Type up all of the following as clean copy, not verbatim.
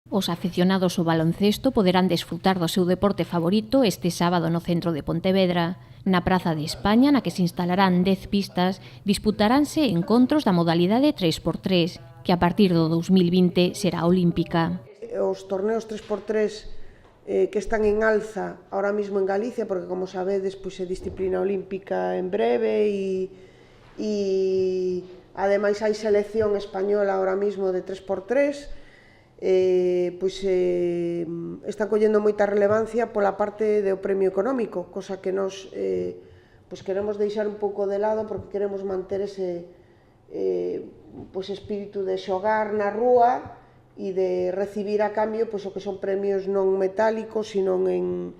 Os aficionados ao baloncesto poderán desfrutar do seu deporte favorito este sábado no centro de Pontevedra. Na Praza de España, na que se instalarán 10 pistas, disputaránse encontros da modalidade 3x3, que a partir do 2020 será olímpica. Os torneos 3x3 que están en alza ahora mismo en Galicia, porque como sabedes, pois é disciplina olímpica en breve e ademais hai selección española ahora mismo de 3x3, están collendo moita relevancia pola parte do premio económico, cosa que nos queremos deixar un pouco de lado porque queremos manter ese espírito de xogar na rúa e de recibir a cambio o que son premios non metálicos, sino en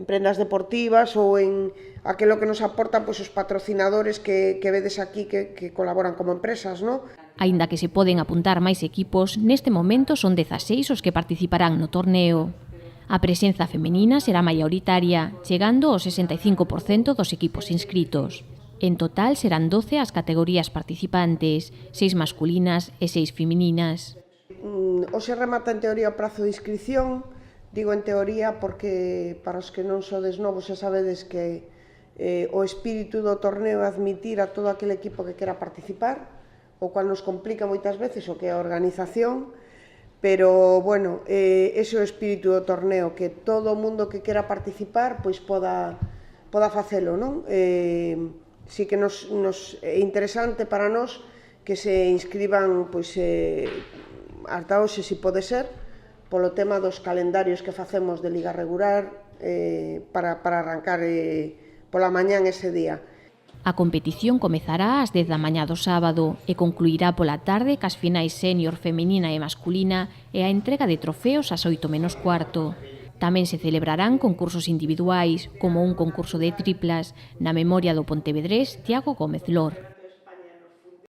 prendas deportivas ou en aquilo que nos aportan os patrocinadores que vedes aquí que colaboran como empresas, non? Aínda que se poden apuntar máis equipos, neste momento son 16 os que participarán no torneo. A presenza femenina será maioritaria, chegando ao 65% dos equipos inscritos. En total serán 12 as categorías participantes, 6 masculinas e 6 femininas. Hoxe remata en teoría o prazo de inscripción. Digo en teoría porque para os que non sodes novos xa sabedes que o espírito do torneo é admitir a todo aquele equipo que quera participar, o cual nos complica moitas veces o que é a organización, pero, bueno, ese é o espírito do torneo, que todo o mundo que quera participar pois poda facelo, non? Si que nos é interesante para nós que se inscriban ata hoxe, se pode ser, polo tema dos calendarios que facemos de liga regular para arrancar pola mañán ese día. A competición comezará ás 10 da mañá do sábado e concluirá pola tarde cas finais sénior feminina e masculina e a entrega de trofeos ás 8:15. Tamén se celebrarán concursos individuais, como un concurso de triplas, na memoria do pontevedrés Tiago Gómez Lor.